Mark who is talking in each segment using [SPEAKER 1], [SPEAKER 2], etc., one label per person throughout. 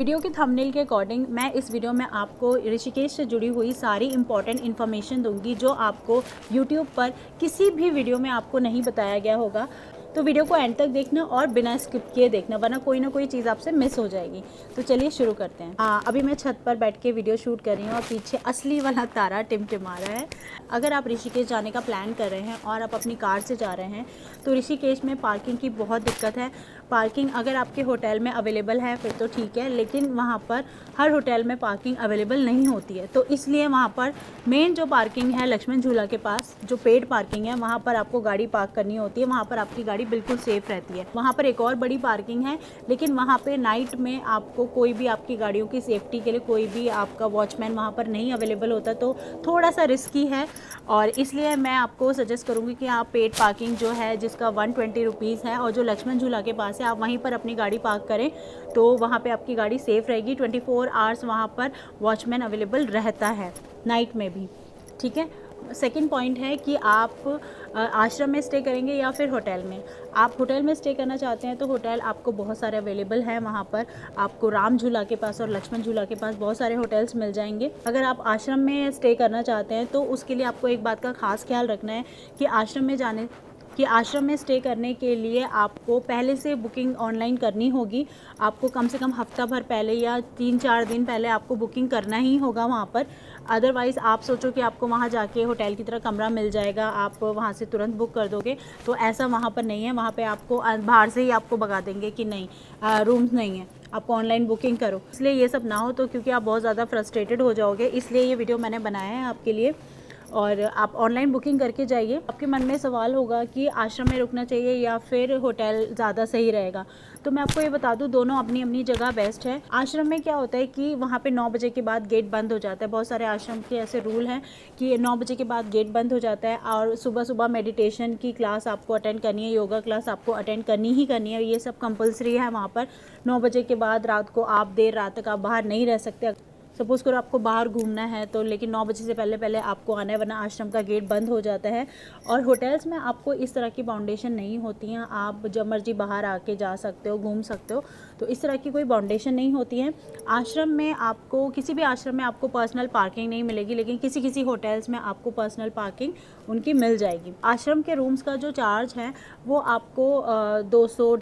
[SPEAKER 1] Video के thumbnail के according मैं इस वीडियो में आपको ऋषिकेश से जुड़ी हुई सारी इंपॉर्टेंट इन्फॉर्मेशन दूंगी जो आपको यूट्यूब पर किसी भी वीडियो में आपको नहीं बताया गया होगा। तो वीडियो को एंड तक देखना और बिना स्किप किए देखना, वरना कोई ना कोई चीज़ आपसे मिस हो जाएगी। तो चलिए शुरू करते हैं। अभी मैं छत पर बैठ के वीडियो शूट कर रही हूँ और पीछे असली वाला तारा टिमटिमा रहा है। अगर आप ऋषिकेश जाने का प्लान कर रहे हैं और आप अपनी कार से जा रहे हैं तो ऋषिकेश में पार्किंग की बहुत दिक्कत है। पार्किंग अगर आपके होटल में अवेलेबल है फिर तो ठीक है, लेकिन वहाँ पर हर होटल में पार्किंग अवेलेबल नहीं होती है। तो इसलिए वहाँ पर मेन जो पार्किंग है लक्ष्मण झूला के पास, जो पेड पार्किंग है, वहाँ पर आपको गाड़ी पार्क करनी होती है। वहाँ पर आपकी गाड़ी बिल्कुल सेफ़ रहती है। वहाँ पर एक और बड़ी पार्किंग है, लेकिन वहाँ पे नाइट में आपको कोई भी आपकी गाड़ियों की सेफ्टी के लिए कोई भी आपका वॉचमैन वहाँ पर नहीं अवेलेबल होता, तो थोड़ा सा रिस्की है। और इसलिए मैं आपको सजेस्ट करूँगी कि आप पेड पार्किंग जो है जिसका 120 रुपीज़ है और जो लक्ष्मण झूला के पास है आप वहीं पर अपनी गाड़ी पार्क करें, तो वहाँ पे आपकी गाड़ी सेफ़ रहेगी। 24 आवर्स वहाँ पर वॉचमैन अवेलेबल रहता है, नाइट में भी। ठीक है। सेकंड पॉइंट है कि आप आश्रम में स्टे करेंगे या फिर होटल में। आप होटल में स्टे करना चाहते हैं तो होटल आपको बहुत सारे अवेलेबल हैं। वहाँ पर आपको राम झूला के पास और लक्ष्मण झूला के पास बहुत सारे होटल्स मिल जाएंगे। अगर आप आश्रम में स्टे करना चाहते हैं तो उसके लिए आपको एक बात का खास ख्याल रखना है कि आश्रम में स्टे करने के लिए आपको पहले से बुकिंग ऑनलाइन करनी होगी। आपको कम से कम हफ्ता भर पहले या 3-4 दिन पहले आपको बुकिंग करना ही होगा वहाँ पर। अदरवाइज़ आप सोचो कि आपको वहाँ जाके होटल की तरह कमरा मिल जाएगा, आप वहाँ से तुरंत बुक कर दोगे, तो ऐसा वहाँ पर नहीं है। वहाँ पे आपको बाहर से ही आपको भगा देंगे कि नहीं, रूम्स नहीं है, आपको ऑनलाइन बुकिंग करो। इसलिए ये सब ना हो तो, क्योंकि आप बहुत ज़्यादा फ्रस्ट्रेटेड हो जाओगे, इसलिए ये वीडियो मैंने बनाया है आपके लिए। और आप ऑनलाइन बुकिंग करके जाइए। आपके मन में सवाल होगा कि आश्रम में रुकना चाहिए या फिर होटल ज़्यादा सही रहेगा, तो मैं आपको ये बता दूं दोनों अपनी अपनी जगह बेस्ट है। आश्रम में क्या होता है कि वहाँ पे 9 बजे के बाद गेट बंद हो जाता है। बहुत सारे आश्रम के ऐसे रूल हैं कि 9 बजे के बाद गेट बंद हो जाता है। और सुबह सुबह मेडिटेशन की क्लास आपको अटेंड करनी है, योगा क्लास आपको अटेंड करनी ही करनी है, ये सब कंपलसरी है वहाँ पर। 9 बजे के बाद रात को आप देर रात तक आप बाहर नहीं रह सकते। सपोज़ करो आपको बाहर घूमना है तो, लेकिन 9 बजे से पहले पहले आपको आना है, वरना आश्रम का गेट बंद हो जाता है। और होटल्स में आपको इस तरह की बाउंडेशन नहीं होती हैं, आप जब मर्जी बाहर आके जा सकते हो, घूम सकते हो, तो इस तरह की कोई बाउंडेशन नहीं होती है। आश्रम में आपको, किसी भी आश्रम में आपको पर्सनल पार्किंग नहीं मिलेगी, लेकिन किसी किसी होटल्स में आपको पर्सनल पार्किंग उनकी मिल जाएगी। आश्रम के रूम्स का जो चार्ज है वो आपको 200,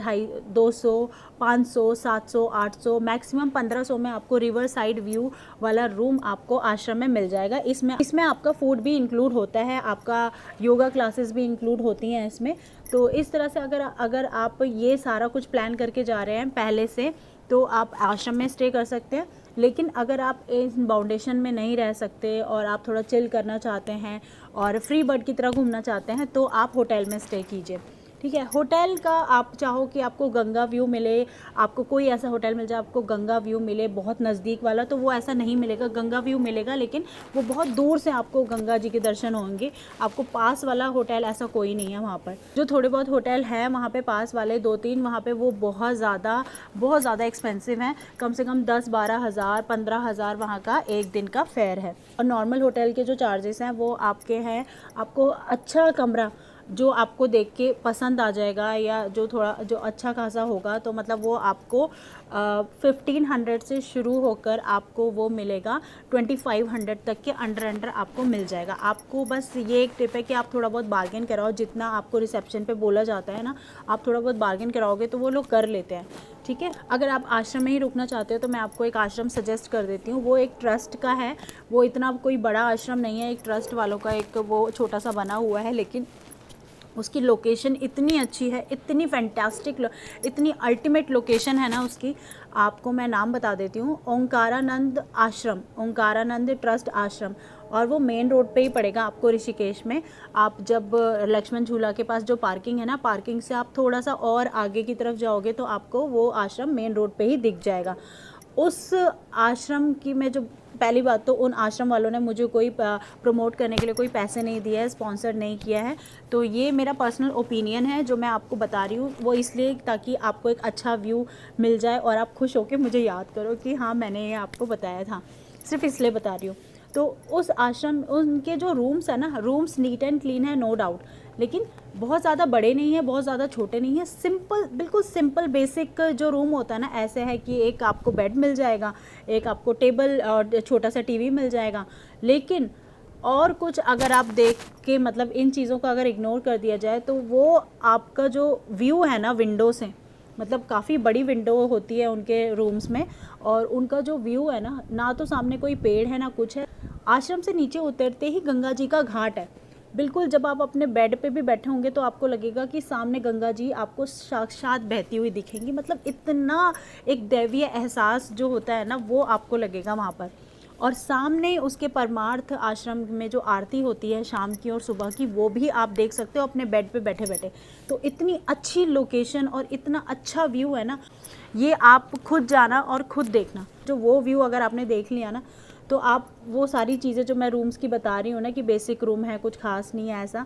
[SPEAKER 1] 500, 700, 800, मैक्सिमम 1500 में आपको रिवर साइड व्यू वाला रूम आपको आश्रम में मिल जाएगा। इसमें आपका फूड भी इंक्लूड होता है, आपका योगा क्लासेस भी इंक्लूड होती हैं इसमें। तो इस तरह से अगर आप ये सारा कुछ प्लान करके जा रहे हैं पहले से, तो आप आश्रम में स्टे कर सकते हैं। लेकिन अगर आप इस बाउंडेशन में नहीं रह सकते और आप थोड़ा चिल करना चाहते हैं और फ्री बर्ड की तरह घूमना चाहते हैं, तो आप होटल में स्टे कीजिए। ठीक है। होटल का आप चाहो कि आपको गंगा व्यू मिले, आपको कोई ऐसा होटल मिल जाए आपको गंगा व्यू मिले बहुत नज़दीक वाला, तो वो ऐसा नहीं मिलेगा। गंगा व्यू मिलेगा लेकिन वो बहुत दूर से आपको गंगा जी के दर्शन होंगे। आपको पास वाला होटल ऐसा कोई नहीं है वहाँ पर। जो थोड़े बहुत होटल हैं वहाँ पे पास वाले 2-3, वहाँ पे वो बहुत ज़्यादा एक्सपेंसिव हैं। कम से कम 10-12 हज़ार, 15 हज़ार वहाँ का एक दिन का फेयर है। और नॉर्मल होटल के जो चार्जेस हैं वो आपके हैं, आपको अच्छा कमरा जो आपको देख के पसंद आ जाएगा या जो अच्छा खासा होगा, तो मतलब वो आपको 1500 से शुरू होकर आपको वो मिलेगा 2500 तक के अंडर आपको मिल जाएगा। आपको बस ये एक टिप है कि आप थोड़ा बहुत बार्गेन कराओ। जितना आपको रिसेप्शन पे बोला जाता है ना, आप थोड़ा बहुत बार्गेन कराओगे तो वो लोग कर लेते हैं। ठीक है। अगर आप आश्रम में ही रुकना चाहते हो तो मैं आपको एक आश्रम सजेस्ट कर देती हूँ। वो एक ट्रस्ट का है, वो इतना कोई बड़ा आश्रम नहीं है, एक ट्रस्ट वालों का एक वो छोटा सा बना हुआ है, लेकिन उसकी लोकेशन इतनी अच्छी है, इतनी फैंटास्टिक, इतनी अल्टीमेट लोकेशन है ना उसकी। आपको मैं नाम बता देती हूँ, ओंकारानंद आश्रम, ओंकारानंद ट्रस्ट आश्रम। और वो मेन रोड पे ही पड़ेगा आपको ऋषिकेश में। आप जब लक्ष्मण झूला के पास जो पार्किंग है ना, पार्किंग से आप थोड़ा सा और आगे की तरफ जाओगे तो आपको वो आश्रम मेन रोड पे ही दिख जाएगा। उस आश्रम की मैं जो पहली बात तो उन आश्रम वालों ने मुझे कोई प्रमोट करने के लिए कोई पैसे नहीं दिए है, स्पॉन्सर नहीं किया है। तो ये मेरा पर्सनल ओपिनियन है जो मैं आपको बता रही हूँ, वो इसलिए ताकि आपको एक अच्छा व्यू मिल जाए और आप खुश होकर मुझे याद करो कि हाँ मैंने ये आपको बताया था, सिर्फ इसलिए बता रही हूँ। तो उस आश्रम उनके जो रूम्स है ना, रूम्स नीट एंड क्लीन है नो डाउट, लेकिन बहुत ज़्यादा बड़े नहीं है, बहुत ज़्यादा छोटे नहीं है, सिंपल, बिल्कुल सिंपल बेसिक जो रूम होता है ना, ऐसे है कि एक आपको बेड मिल जाएगा, एक आपको टेबल और छोटा सा टीवी मिल जाएगा। लेकिन और कुछ अगर आप देख के मतलब इन चीज़ों को अगर इग्नोर कर दिया जाए तो वो आपका जो व्यू है ना विंडो से, मतलब काफ़ी बड़ी विंडो होती है उनके रूम्स में, और उनका जो व्यू है ना तो सामने कोई पेड़ है ना कुछ है। आश्रम से नीचे उतरते ही गंगा जी का घाट है। बिल्कुल जब आप अपने बेड पे भी बैठे होंगे तो आपको लगेगा कि सामने गंगा जी आपको साक्षात बहती हुई दिखेंगी। मतलब इतना एक दैवीय एहसास जो होता है ना वो आपको लगेगा वहाँ पर। और सामने उसके परमार्थ आश्रम में जो आरती होती है शाम की और सुबह की, वो भी आप देख सकते हो अपने बेड पे बैठे बैठे। तो इतनी अच्छी लोकेशन और इतना अच्छा व्यू है ना, ये आप खुद जाना और खुद देखना। जो वो व्यू अगर आपने देख लिया ना तो आप वो सारी चीज़ें जो मैं रूम्स की बता रही हूँ ना कि बेसिक रूम है, कुछ खास नहीं है ऐसा,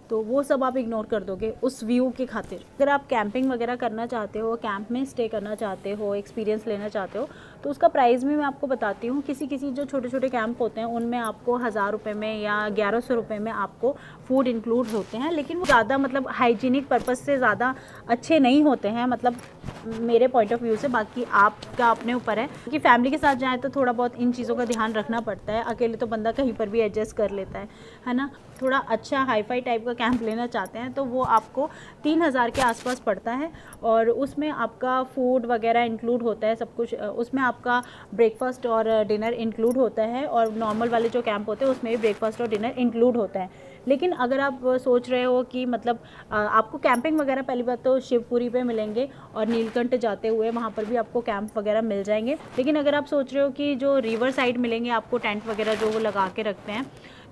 [SPEAKER 1] तो वो सब आप इग्नोर कर दोगे उस व्यू के खातिर। अगर आप कैंपिंग वगैरह करना चाहते हो, कैंप में स्टे करना चाहते हो, एक्सपीरियंस लेना चाहते हो, तो उसका प्राइस भी मैं आपको बताती हूँ। किसी किसी जो छोटे छोटे कैंप होते हैं उनमें आपको 1000 रुपये में या 1100 रुपये में आपको फूड इंक्लूड होते हैं, लेकिन वो ज़्यादा मतलब हाइजीनिक पर्पज़ से ज़्यादा अच्छे नहीं होते हैं, मतलब मेरे पॉइंट ऑफ व्यू से। बाकी आपका अपने ऊपर है कि फैमिली के साथ जाएँ तो थोड़ा बहुत इन चीज़ों का ध्यान रखना पड़ता है, अकेले तो बंदा कहीं पर भी एडजस्ट कर लेता है ना। थोड़ा अच्छा हाई-फाई टाइप का कैंप लेना चाहते हैं तो वो आपको 3000 के आसपास पड़ता है, और उसमें आपका फूड वगैरह इंक्लूड होता है सब कुछ। उसमें आपका ब्रेकफास्ट और डिनर इंक्लूड होता है, और नॉर्मल वाले जो कैंप होते हैं उसमें भी ब्रेकफास्ट और डिनर इंक्लूड होता है। लेकिन अगर आप सोच रहे हो कि मतलब आपको कैंपिंग वगैरह पहली बात तो शिवपुरी पे मिलेंगे, और नीलकंठ जाते हुए वहाँ पर भी आपको कैंप वगैरह मिल जाएंगे। लेकिन अगर आप सोच रहे हो कि जो रिवर साइड मिलेंगे आपको टेंट वगैरह जो वो लगा के रखते हैं,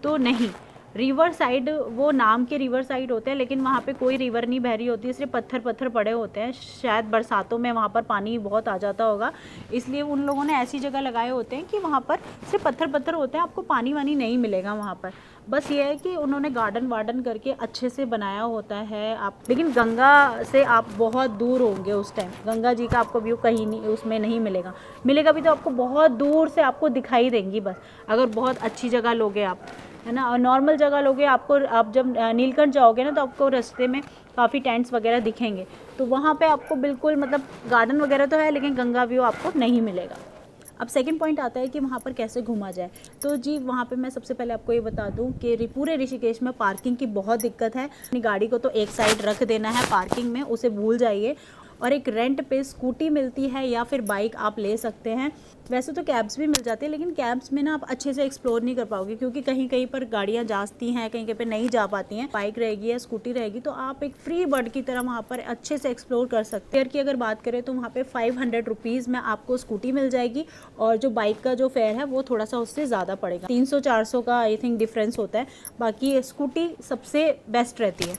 [SPEAKER 1] तो नहीं, रिवर साइड वो नाम के रिवर साइड होते हैं, लेकिन वहाँ पे कोई रिवर नहीं बह रही होती है, सिर्फ पत्थर पत्थर पड़े होते हैं। शायद बरसातों में वहाँ पर पानी बहुत आ जाता होगा, इसलिए उन लोगों ने ऐसी जगह लगाए होते हैं कि वहाँ पर सिर्फ पत्थर पत्थर होते हैं, आपको पानी वानी नहीं मिलेगा वहाँ पर। बस ये है कि उन्होंने गार्डन वार्डन करके अच्छे से बनाया होता है। आप लेकिन गंगा से आप बहुत दूर होंगे उस टाइम, गंगा जी का आपको व्यू कहीं नहीं उसमें नहीं मिलेगा। मिलेगा भी तो आपको बहुत दूर से आपको दिखाई देंगी बस, अगर बहुत अच्छी जगह लोगे आप, है ना। और नॉर्मल जगह लोगे आपको, आप जब नीलकंठ जाओगे ना तो आपको रास्ते में काफ़ी टेंट्स वगैरह दिखेंगे, तो वहाँ पे आपको बिल्कुल मतलब गार्डन वगैरह तो है लेकिन गंगा व्यू आपको नहीं मिलेगा। अब सेकंड पॉइंट आता है कि वहाँ पर कैसे घूमा जाए। तो जी वहाँ पे मैं सबसे पहले आपको ये बता दूँ कि पूरे ऋषिकेश में पार्किंग की बहुत दिक्कत है। अपनी गाड़ी को तो एक साइड रख देना है पार्किंग में, उसे भूल जाइए। और एक रेंट पे स्कूटी मिलती है या फिर बाइक आप ले सकते हैं। वैसे तो कैब्स भी मिल जाती है, लेकिन कैब्स में ना आप अच्छे से एक्सप्लोर नहीं कर पाओगे, क्योंकि कहीं कहीं पर गाड़ियाँ जाती हैं, कहीं कहीं पर नहीं जा पाती हैं। बाइक रहेगी या स्कूटी रहेगी तो आप एक फ्री बर्ड की तरह वहाँ पर अच्छे से एक्सप्लोर कर सकते हैं। फेयर की अगर बात करें तो वहाँ पे 500 रुपीज़ में आपको स्कूटी मिल जाएगी, और जो बाइक का जो फेयर है वो थोड़ा सा उससे ज़्यादा पड़ेगा, 300-400 का आई थिंक डिफरेंस होता है। बाकी स्कूटी सबसे बेस्ट रहती है,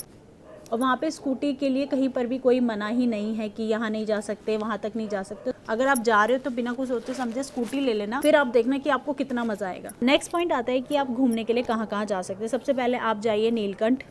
[SPEAKER 1] और वहाँ पे स्कूटी के लिए कहीं पर भी कोई मना ही नहीं है कि यहाँ नहीं जा सकते, वहाँ तक नहीं जा सकते। अगर आप जा रहे हो तो बिना कुछ सोचे समझे स्कूटी ले लेना, फिर आप देखना कि आपको कितना मज़ा आएगा। नेक्स्ट पॉइंट आता है कि आप घूमने के लिए कहाँ कहाँ जा सकते हैं। सबसे पहले आप जाइए नीलकंठ,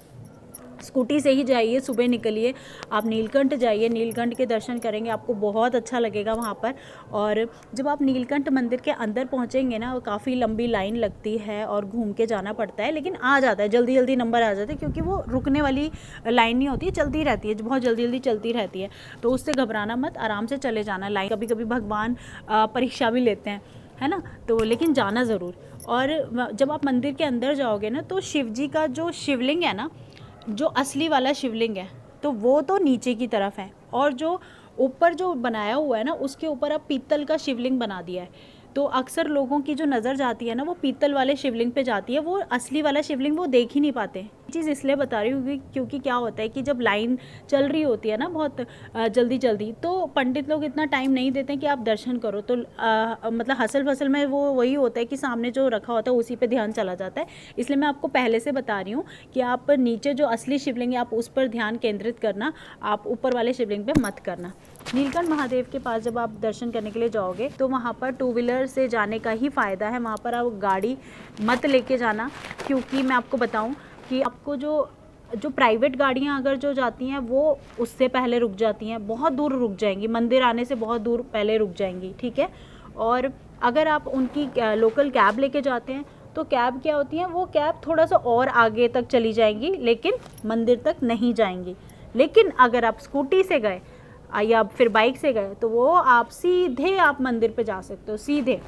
[SPEAKER 1] स्कूटी से ही जाइए, सुबह निकलिए, आप नीलकंठ जाइए, नीलकंठ के दर्शन करेंगे, आपको बहुत अच्छा लगेगा वहाँ पर। और जब आप नीलकंठ मंदिर के अंदर पहुँचेंगे ना, काफ़ी लंबी लाइन लगती है और घूम के जाना पड़ता है, लेकिन आ जाता है जल्दी जल्दी नंबर आ जाता है, क्योंकि वो रुकने वाली लाइन नहीं होती है, चलती रहती है, बहुत जल्दी जल्दी चलती रहती है। तो उससे घबराना मत, आराम से चले जाना। लाइन कभी कभी भगवान परीक्षा भी लेते हैं, है ना, तो लेकिन जाना ज़रूर। और जब आप मंदिर के अंदर जाओगे ना तो शिव जी का जो शिवलिंग है ना, जो असली वाला शिवलिंग है तो वो तो नीचे की तरफ है, और जो ऊपर जो बनाया हुआ है ना उसके ऊपर अब पीतल का शिवलिंग बना दिया है। तो अक्सर लोगों की जो नज़र जाती है ना वो पीतल वाले शिवलिंग पे जाती है, वो असली वाला शिवलिंग वो देख ही नहीं पाते। ये चीज़ इसलिए बता रही हूँ क्योंकि क्या होता है कि जब लाइन चल रही होती है ना बहुत जल्दी जल्दी, तो पंडित लोग इतना टाइम नहीं देते हैं कि आप दर्शन करो। तो मतलब हसल फसल में वो वही होता है कि सामने जो रखा होता है उसी पे ध्यान चला जाता है। इसलिए मैं आपको पहले से बता रही हूँ कि आप नीचे जो असली शिवलिंग है आप उस पर ध्यान केंद्रित करना, आप ऊपर वाले शिवलिंग पे मत करना। नीलकंठ महादेव के पास जब आप दर्शन करने के लिए जाओगे तो वहाँ पर 2 व्हीलर से जाने का ही फ़ायदा है, वहाँ पर आप गाड़ी मत लेके जाना। क्योंकि मैं आपको बताऊँ कि आपको जो प्राइवेट गाड़ियाँ अगर जो जाती हैं वो उससे पहले रुक जाती हैं, बहुत दूर रुक जाएंगी, मंदिर आने से बहुत दूर पहले रुक जाएंगी, ठीक है। और अगर आप उनकी लोकल कैब लेके जाते हैं तो कैब क्या होती हैं, वो कैब थोड़ा सा और आगे तक चली जाएंगी लेकिन मंदिर तक नहीं जाएंगी। लेकिन अगर आप स्कूटी से गए या फिर बाइक से गए तो वो आप सीधे आप मंदिर पे जा सकते हो, सीधे,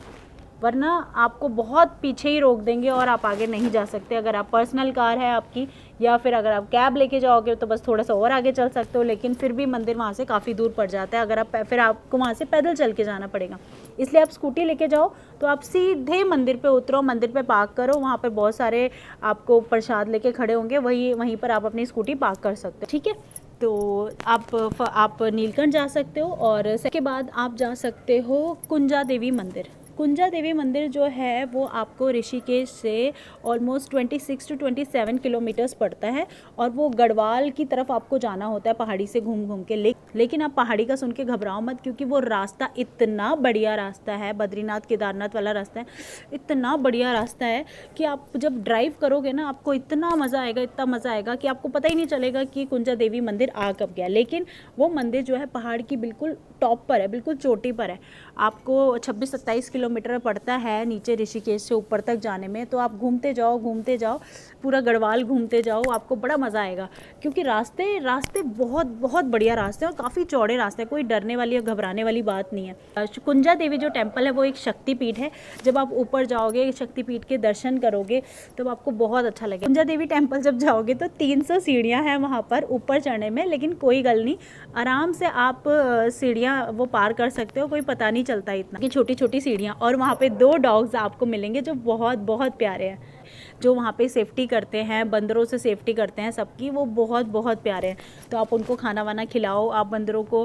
[SPEAKER 1] वरना आपको बहुत पीछे ही रोक देंगे और आप आगे नहीं जा सकते। अगर आप पर्सनल कार है आपकी या फिर अगर आप कैब लेके जाओगे तो बस थोड़ा सा और आगे चल सकते हो, लेकिन फिर भी मंदिर वहाँ से काफ़ी दूर पड़ जाता है। अगर आप फिर आपको वहाँ से पैदल चल के जाना पड़ेगा, इसलिए आप स्कूटी लेके जाओ तो आप सीधे मंदिर पे उतरो, मंदिर पे पार्क करो, वहाँ पर बहुत सारे आपको प्रसाद लेके खड़े होंगे, वहीं पर आप अपनी स्कूटी पार्क कर सकते हो। ठीक है, तो आप नीलकंठ जा सकते हो और उसके बाद आप जा सकते हो कुंजा देवी मंदिर। कुंजा देवी मंदिर जो है वो आपको ऋषिकेश से ऑलमोस्ट 26 to 27 किलोमीटर्स पड़ता है और वो गढ़वाल की तरफ आपको जाना होता है पहाड़ी से घूम घूम के। लेकिन आप पहाड़ी का सुन के घबराओ मत, क्योंकि वो रास्ता इतना बढ़िया रास्ता है, बद्रीनाथ केदारनाथ वाला रास्ता है, इतना बढ़िया रास्ता है कि आप जब ड्राइव करोगे ना आपको इतना मज़ा आएगा, इतना मज़ा आएगा कि आपको पता ही नहीं चलेगा कि कुंजा देवी मंदिर आ कब गया। लेकिन वो मंदिर जो है पहाड़ की बिल्कुल टॉप पर है, बिल्कुल चोटी पर है। आपको 26-27 किलोमीटर पड़ता है नीचे ऋषिकेश से ऊपर तक जाने में। तो आप घूमते जाओ पूरा गढ़वाल घूमते जाओ, आपको बड़ा मज़ा आएगा, क्योंकि रास्ते बहुत बहुत बढ़िया रास्ते हैं और काफ़ी चौड़े रास्ते हैं, कोई डरने वाली या घबराने वाली बात नहीं है। कुंजा देवी जो टेम्पल है वो एक शक्तिपीठ है। जब आप ऊपर जाओगे, शक्तिपीठ के दर्शन करोगे तब आपको बहुत अच्छा लगेगा। कुंजा देवी टेम्पल जब जाओगे तो 300 सीढ़ियाँ हैं वहाँ पर ऊपर चढ़ने में, लेकिन कोई गल नहीं, आराम से आप सीढ़ियाँ वो पार कर सकते हो, कोई पता नहीं चलता इतना कि छोटी छोटी सीढ़ियाँ। और वहाँ पे 2 डॉग्स आपको मिलेंगे जो बहुत बहुत प्यारे हैं, जो वहाँ पे सेफ्टी करते हैं, बंदरों से सेफ्टी करते हैं सबकी, वो बहुत बहुत प्यारे हैं। तो आप उनको खाना वाना खिलाओ, आप बंदरों को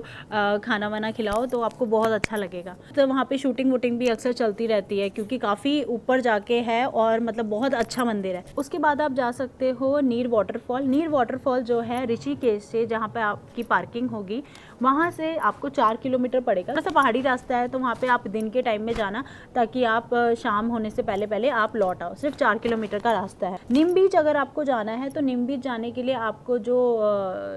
[SPEAKER 1] खाना वाना खिलाओ तो आपको बहुत अच्छा लगेगा। तो वहाँ पे शूटिंग वूटिंग भी अक्सर चलती रहती है, क्योंकि काफ़ी ऊपर जाके है और मतलब बहुत अच्छा मंदिर है। उसके बाद आप जा सकते हो नीर वाटरफॉल। नीर वाटरफॉल जो है ऋषिकेश से, जहाँ पे आपकी पार्किंग होगी, वहाँ से आपको 4 किलोमीटर पड़ेगा। थोड़ा सा पहाड़ी रास्ता है, तो वहाँ पे आप दिन के टाइम में जाना ताकि आप शाम होने से पहले पहले आप लौट आओ। सिर्फ 4 किलोमीटर का रास्ता है। निम बीच अगर आपको जाना है तो निम बीच जाने के लिए आपको जो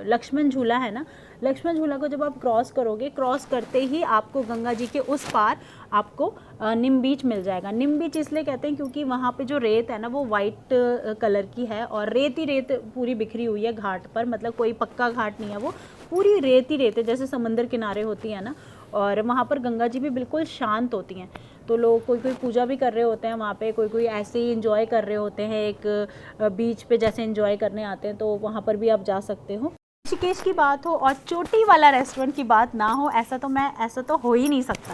[SPEAKER 1] लक्ष्मण झूला है ना, लक्ष्मण झूला को जब आप क्रॉस करोगे, क्रॉस करते ही आपको गंगा जी के उस पार आपको निम बीच मिल जाएगा। निम बीच इसलिए कहते हैं क्योंकि वहाँ पे जो रेत है ना वो वाइट कलर की है और रेत ही रेत पूरी बिखरी हुई है घाट पर, मतलब कोई पक्का घाट नहीं है, वो पूरी रेत ही रेत है, जैसे समंदर किनारे होती है ना। और वहाँ पर गंगा जी भी बिल्कुल शांत होती हैं, तो लोग कोई पूजा भी कर रहे होते हैं वहाँ पे, कोई ऐसे ही एंजॉय कर रहे होते हैं, एक बीच पे जैसे एंजॉय करने आते हैं, तो वहाँ पर भी आप जा सकते हो। ऋषिकेश की बात हो और चोटी वाला रेस्टोरेंट की बात ना हो, ऐसा तो हो ही नहीं सकता।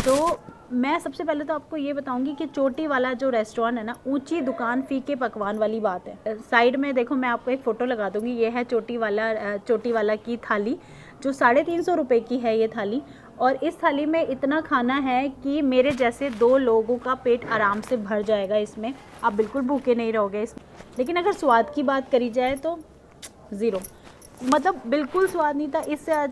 [SPEAKER 1] तो मैं सबसे पहले तो आपको ये बताऊंगी कि चोटी वाला जो रेस्टोरेंट है ना, ऊंची दुकान फीके पकवान वाली बात है। साइड में देखो, मैं आपको एक फ़ोटो लगा दूंगी, ये है चोटी वाला की थाली, जो 350 रुपये की है ये थाली। और इस थाली में इतना खाना है कि मेरे जैसे 2 लोगों का पेट आराम से भर जाएगा। इसमें आप बिल्कुल भूखे नहीं रहोगे। लेकिन अगर स्वाद की बात करी जाए तो ज़ीरो, मतलब बिल्कुल स्वाद नहीं था।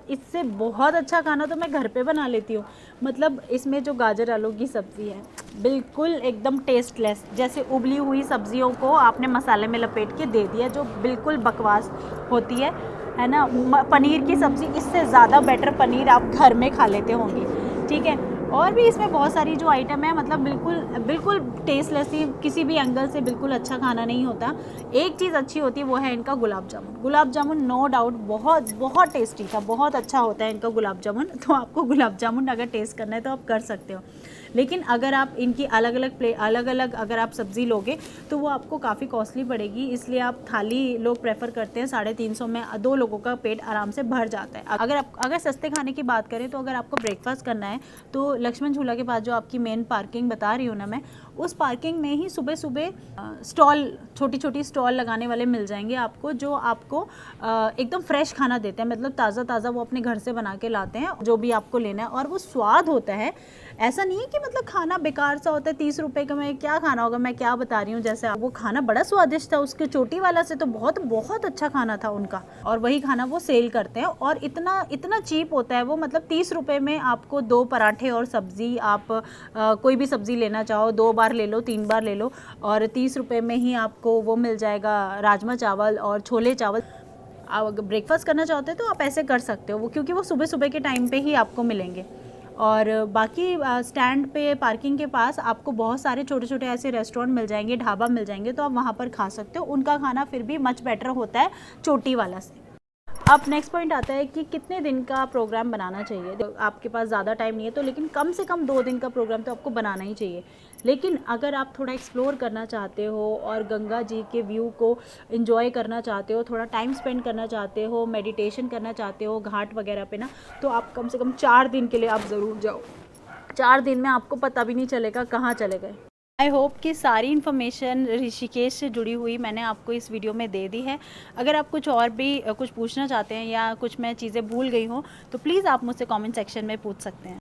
[SPEAKER 1] इससे बहुत अच्छा खाना तो मैं घर पे बना लेती हूँ। मतलब इसमें जो गाजर आलू की सब्ज़ी है बिल्कुल एकदम टेस्टलेस, जैसे उबली हुई सब्जियों को आपने मसाले में लपेट के दे दिया, जो बिल्कुल बकवास होती है ना। पनीर की सब्ज़ी, इससे ज़्यादा बेटर पनीर आप घर में खा लेते होंगे, ठीक है। और भी इसमें बहुत सारी जो आइटम है, मतलब बिल्कुल टेस्टलेस ही, किसी भी एंगल से बिल्कुल अच्छा खाना नहीं होता। एक चीज़ अच्छी होती है वो है इनका गुलाब जामुन नो डाउट बहुत बहुत टेस्टी था, बहुत अच्छा होता है इनका गुलाब जामुन। तो आपको गुलाब जामुन अगर टेस्ट करना है तो आप कर सकते हो। लेकिन अगर आप इनकी अलग अलग अगर आप सब्ज़ी लोगे तो वो आपको काफ़ी कॉस्टली पड़ेगी, इसलिए आप थाली लोग प्रेफर करते हैं। 350 में 2 लोगों का पेट आराम से भर जाता है। अगर सस्ते खाने की बात करें तो अगर आपको ब्रेकफास्ट करना है तो लक्ष्मण झूला के पास जो आपकी मेन पार्किंग बता रही हूँ ना मैं, उस पार्किंग में ही सुबह सुबह छोटी स्टॉल लगाने वाले मिल जाएंगे आपको, जो आपको एकदम फ्रेश खाना देते हैं, मतलब ताज़ा वो अपने घर से बना के लाते हैं जो भी आपको लेना है। और वो स्वाद होता है, ऐसा नहीं है कि मतलब खाना बेकार सा होता है। 30 रुपये का मैं क्या खाना होगा, मैं क्या बता रही हूँ। जैसे वो खाना बड़ा स्वादिष्ट था, उसके चोटी वाला से तो बहुत बहुत अच्छा खाना था उनका, और वही खाना वो सेल करते हैं। और इतना चीप होता है वो, मतलब 30 रुपये में आपको 2 पराठे और सब्ज़ी, आप कोई भी सब्ज़ी लेना चाहो 2 बार ले लो, 3 बार ले लो, और 30 रुपये में ही आपको वो मिल जाएगा राजमा चावल और छोले चावल। आप अगर ब्रेकफास्ट करना चाहते हो तो आप ऐसे कर सकते हो, वो क्योंकि वो सुबह सुबह के टाइम पे ही आपको मिलेंगे। और बाकी स्टैंड पे पार्किंग के पास आपको बहुत सारे छोटे छोटे ऐसे रेस्टोरेंट मिल जाएंगे, ढाबा मिल जाएंगे, तो आप वहाँ पर खा सकते हो। उनका खाना फिर भी मच बेटर होता है चोटी वाला से। अब नेक्स्ट पॉइंट आता है कि कितने दिन का प्रोग्राम बनाना चाहिए। तो आपके पास ज़्यादा टाइम नहीं है तो लेकिन कम से कम 2 दिन का प्रोग्राम तो आपको बनाना ही चाहिए। लेकिन अगर आप थोड़ा एक्सप्लोर करना चाहते हो और गंगा जी के व्यू को एंजॉय करना चाहते हो, थोड़ा टाइम स्पेंड करना चाहते हो, मेडिटेशन करना चाहते हो घाट वगैरह पे ना, तो आप कम से कम 4 दिन के लिए आप ज़रूर जाओ। 4 दिन में आपको पता भी नहीं चलेगा कहाँ चले गए। आई होप कि सारी इन्फॉर्मेशन ऋषिकेश से जुड़ी हुई मैंने आपको इस वीडियो में दे दी है। अगर आप कुछ और भी कुछ पूछना चाहते हैं या कुछ मैं चीज़ें भूल गई हूँ तो प्लीज़ आप मुझसे कमेंट सेक्शन में पूछ सकते हैं।